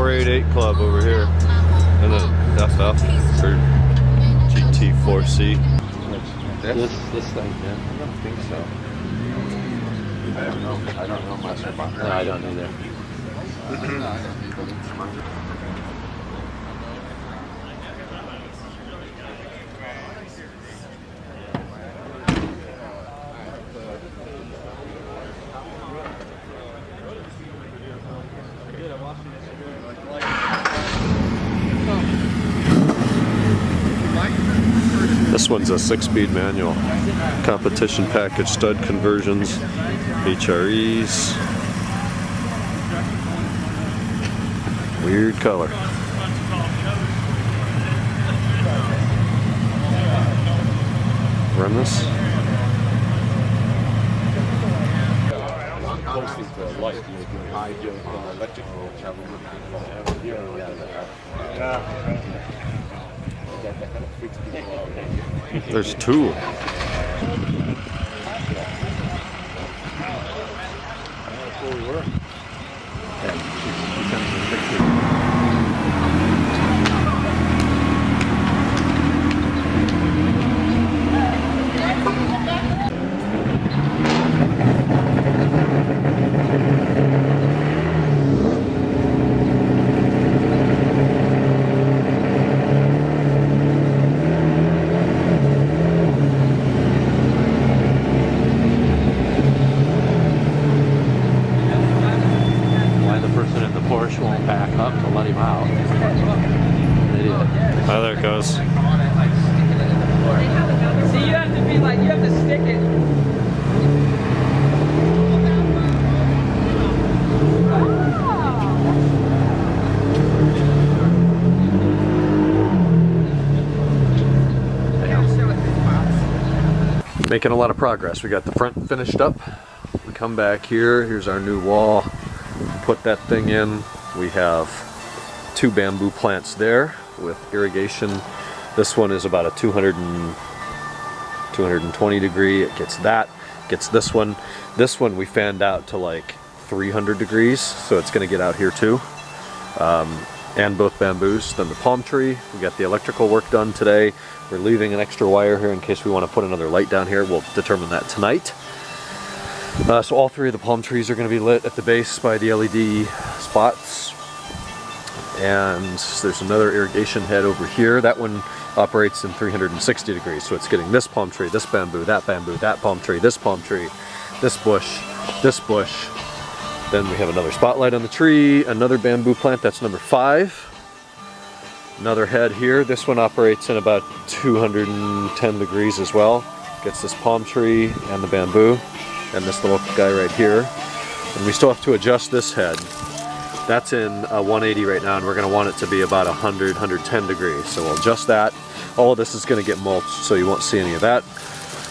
488 Club over here. And then FF or GT4C. This thing, yeah. I don't think so. I don't know much about that. No, I don't either. This one's a 6-speed manual. Competition package, stud conversions, HREs. Weird color. Run this. Closely to a light, you can hide your electrical travel. There's two. That's where we were. Porsche won't back up to let him out. Idiot. Oh, there it goes. See, you have to be like, you have to stick it. Making a lot of progress. We got the front finished up. We come back here. Here's our new wall. Put that thing in. We have 2 bamboo plants there with irrigation. This one is about a 220 degree. It gets that. Gets this one. This one we fanned out to like 300 degrees, so it's going to get out here too. And both bamboos. Then the palm tree. We got the electrical work done today. We're leaving an extra wire here in case we want to put another light down here. We'll determine that tonight. So all 3 of the palm trees are going to be lit at the base by the LED spots. And there's another irrigation head over here. That one operates in 360 degrees. So it's getting this palm tree, this bamboo, that palm tree, this bush, this bush. Then we have another spotlight on the tree, another bamboo plant, that's number 5. Another head here. This one operates in about 210 degrees as well. Gets this palm tree and the bamboo. And this little guy right here. And we still have to adjust this head. That's in 180 right now, and we're going to want it to be about 100, 110 degrees. So we'll adjust that. All of this is going to get mulched, so you won't see any of that.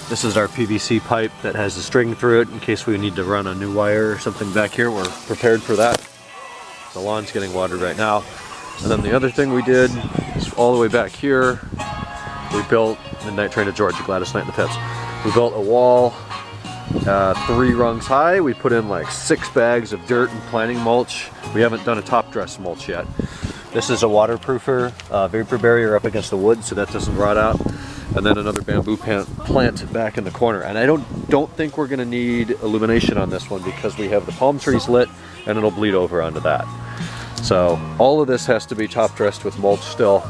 This is our PVC pipe that has a string through it in case we need to run a new wire or something back here. We're prepared for that. The lawn's getting watered right now. And then the other thing we did is all the way back here, we built Midnight Train to Georgia, Gladys Knight and the Pets. We built a wall 3 rungs high. We put in like 6 bags of dirt and planting mulch. We haven't done a top dress mulch yet. This is a waterproofer, vapor barrier up against the wood so that doesn't rot out. And then another bamboo plant back in the corner. And I don't think we're going to need illumination on this one because we have the palm trees lit and it'll bleed over onto that. So all of this has to be top dressed with mulch still.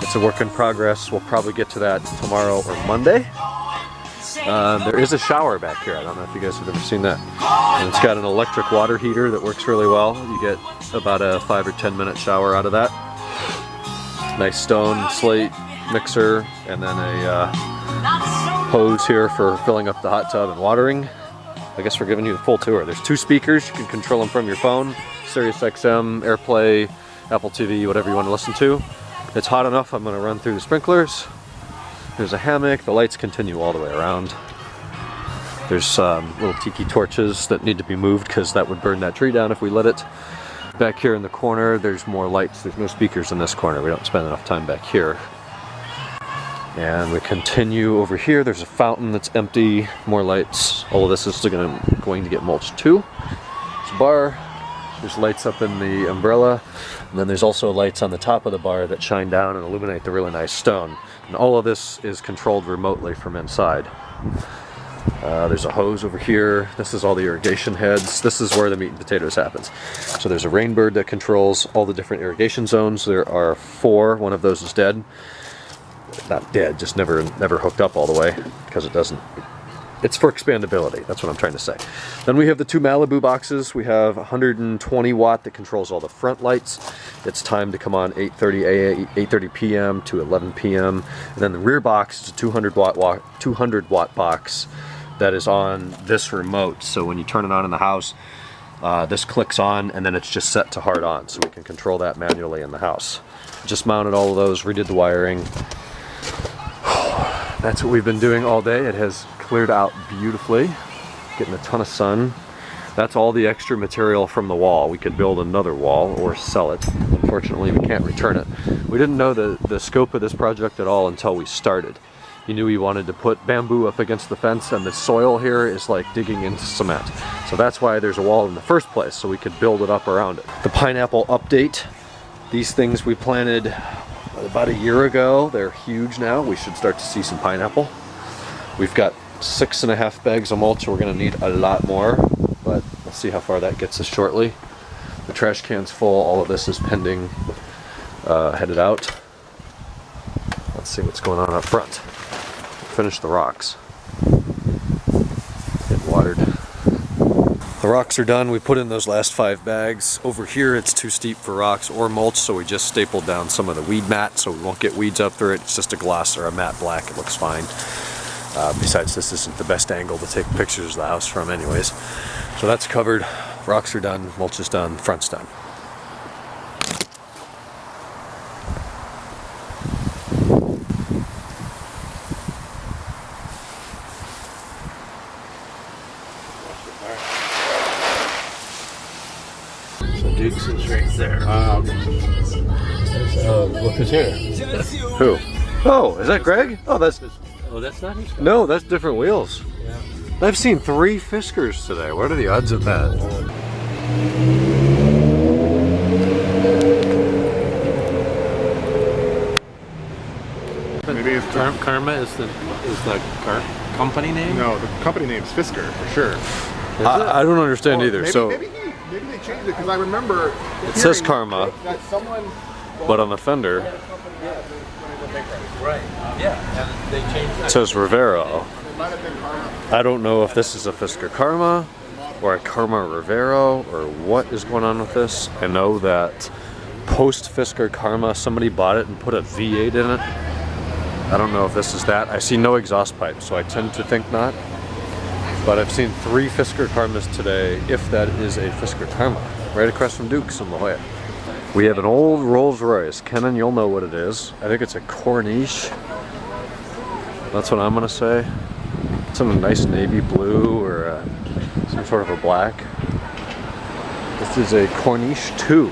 It's a work in progress. We'll probably get to that tomorrow or Monday. There is a shower back here. I don't know if you guys have ever seen that. And it's got an electric water heater that works really well. You get about a 5 or 10 minute shower out of that. Nice stone slate mixer, and then a hose here for filling up the hot tub and watering. I guess we're giving you the full tour. There's 2 speakers. You can control them from your phone. Sirius XM, AirPlay, Apple TV, whatever you want to listen to. It's hot enough. I'm going to run through the sprinklers. There's a hammock. The lights continue all the way around. There's little tiki torches that need to be moved because that would burn that tree down if we lit it. Back here in the corner, there's more lights. There's no speakers in this corner. We don't spend enough time back here. And we continue over here. There's a fountain that's empty. More lights. All of this is going to get mulched too. There's a bar. There's lights up in the umbrella, and then there's also lights on the top of the bar that shine down and illuminate the really nice stone. And all of this is controlled remotely from inside. There's a hose over here. This is all the irrigation heads. This is where the meat and potatoes happens. So there's a rainbird that controls all the different irrigation zones. There are 4. One of those is dead. Not dead, just never hooked up all the way because it doesn't. It's for expandability. That's what I'm trying to say. Then we have the 2 Malibu boxes. We have 120 watt that controls all the front lights. It's timed to come on 8:30 p.m. to 11 p.m. And then the rear box is a 200 watt box that is on this remote. So when you turn it on in the house, this clicks on and then it's just set to hard on. So we can control that manually in the house. Just mounted all of those, redid the wiring. That's what we've been doing all day. It has cleared out beautifully, getting a ton of sun. That's all the extra material from the wall. We could build another wall or sell it. Unfortunately, we can't return it. We didn't know the scope of this project at all until we started. He knew he wanted to put bamboo up against the fence, and the soil here is like digging into cement. So that's why there's a wall in the first place, so we could build it up around it. The pineapple update. These things we planted about a year ago. They're huge now. We should start to see some pineapple. We've got 6.5 bags of mulch, so we're going to need a lot more, but we'll see how far that gets us shortly. The trash can's full. All of this is pending, headed out. Let's see what's going on up front. Finish the rocks. Get watered. The rocks are done. We put in those last 5 bags. Over here it's too steep for rocks or mulch, so we just stapled down some of the weed mat so we won't get weeds up through it. It's just a gloss or a matte black. It looks fine. Besides, this isn't the best angle to take pictures of the house from anyways. So that's covered. Rocks are done, mulch is done, front's done. So Duke's is right there. Look who's here. Who? Oh, is that Greg? Oh, that's not his car. No, that's different wheels. Yeah. I've seen 3 Fiskars today. What are the odds of that? Maybe it's Karma is the car company name? No, the company name's Fisker for sure. I don't understand either. Maybe they changed it because I remember It says Karma, that someone. but on the fender Right. Yeah. And they changed it says Rivero. It might have been Karma. I don't know if this is a Fisker Karma or a Karma Rivero or what is going on with this. I know that post Fisker Karma somebody bought it and put a V8 in it. I don't know if this is that. I see no exhaust pipe, so I tend to think not. But I've seen 3 Fisker Karmas today, if that is a Fisker Karma, right across from Duke's in La Jolla. We have an old Rolls Royce. Kenan, you'll know what it is. I think it's a Corniche. That's what I'm gonna say. It's in a nice navy blue or some sort of a black. This is a Corniche 2.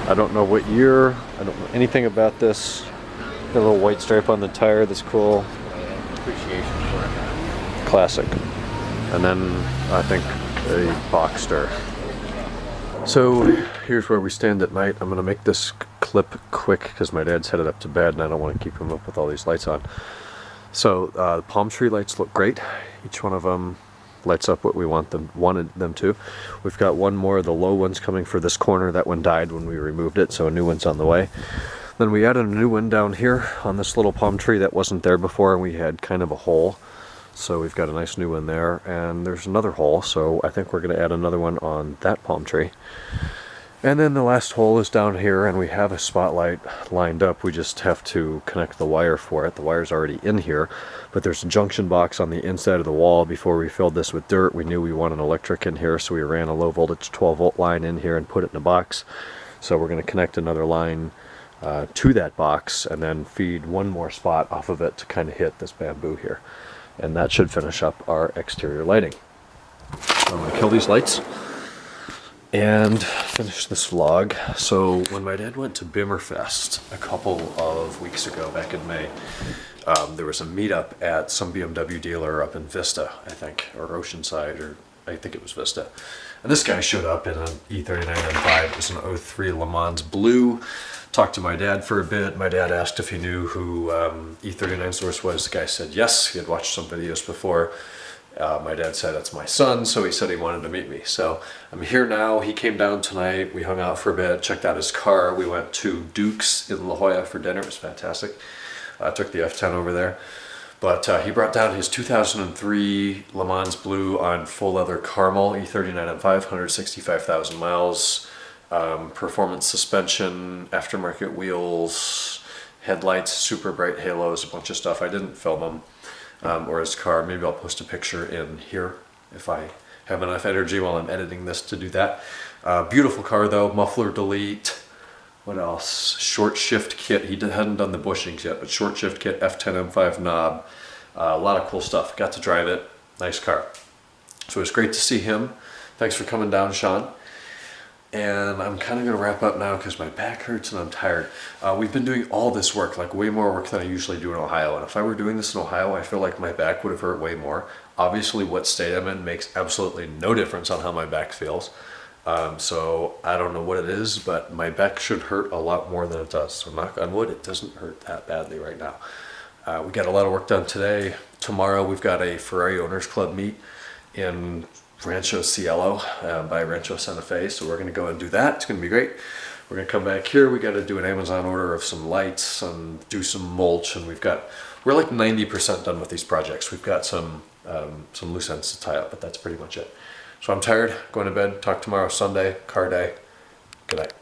I don't know what year. I don't know anything about this. Got a little white stripe on the tire. That's cool. appreciation for it. Classic. And then I think a Boxster. So here's where we stand at night. I'm gonna make this clip quick because my dad's headed up to bed and I don't want to keep him up with all these lights on. So the palm tree lights look great. Each one of them lights up what we wanted them to. We've got one more of the low ones coming for this corner. That one died when we removed it, so a new one's on the way. Then we added a new one down here on this little palm tree that wasn't there before, and we had kind of a hole. So we've got a nice new one there, and there's another hole, so I think we're going to add another one on that palm tree. And then the last hole is down here, and we have a spotlight lined up. We just have to connect the wire for it. The wire's already in here, but there's a junction box on the inside of the wall. Before we filled this with dirt, we knew we wanted electric in here, so we ran a low voltage 12 volt line in here and put it in a box. So we're going to connect another line to that box and then feed one more spot off of it to kind of hit this bamboo here. And that should finish up our exterior lighting. So I'm going to kill these lights and finish this vlog. So when my dad went to Bimmerfest a couple of weeks ago, back in May, there was a meetup at some BMW dealer up in Vista, I think, or Oceanside, or I think it was Vista. And this guy showed up in an E39 M5. It was an 03 Le Mans Blue. Talked to my dad for a bit. My dad asked if he knew who E39 Source was. The guy said yes. He had watched some videos before. My dad said it's my son, so he said he wanted to meet me. So I'm here now. He came down tonight. We hung out for a bit, checked out his car. We went to Duke's in La Jolla for dinner. It was fantastic. I took the F10 over there. But he brought down his 2003 Le Mans Blue on full leather caramel, E39 M5, 165,000 miles, performance suspension, aftermarket wheels, headlights, super bright halos, a bunch of stuff. I didn't film them, or his car. Maybe I'll post a picture in here if I have enough energy while I'm editing this to do that. Beautiful car though, muffler delete. What else? Short shift kit. He hadn't done the bushings yet, but short shift kit, F10 M5 knob. A lot of cool stuff. Got to drive it. Nice car. So it was great to see him. Thanks for coming down, Sean. And I'm kind of going to wrap up now because my back hurts and I'm tired. We've been doing all this work, like way more work than I usually do in Ohio. And if I were doing this in Ohio, I feel like my back would have hurt way more. Obviously, what state I'm in makes absolutely no difference on how my back feels. So I don't know what it is, but my back should hurt a lot more than it does. So knock on wood, it doesn't hurt that badly right now. We got a lot of work done today. Tomorrow we've got a Ferrari Owners Club meet in Rancho Cielo by Rancho Santa Fe. So we're going to go and do that. It's going to be great. We're going to come back here. We got to do an Amazon order of some lights and do some mulch. And we're like 90% done with these projects. We've got some loose ends to tie up, but that's pretty much it. So I'm tired, going to bed, talk tomorrow, Sunday, car day. Good night.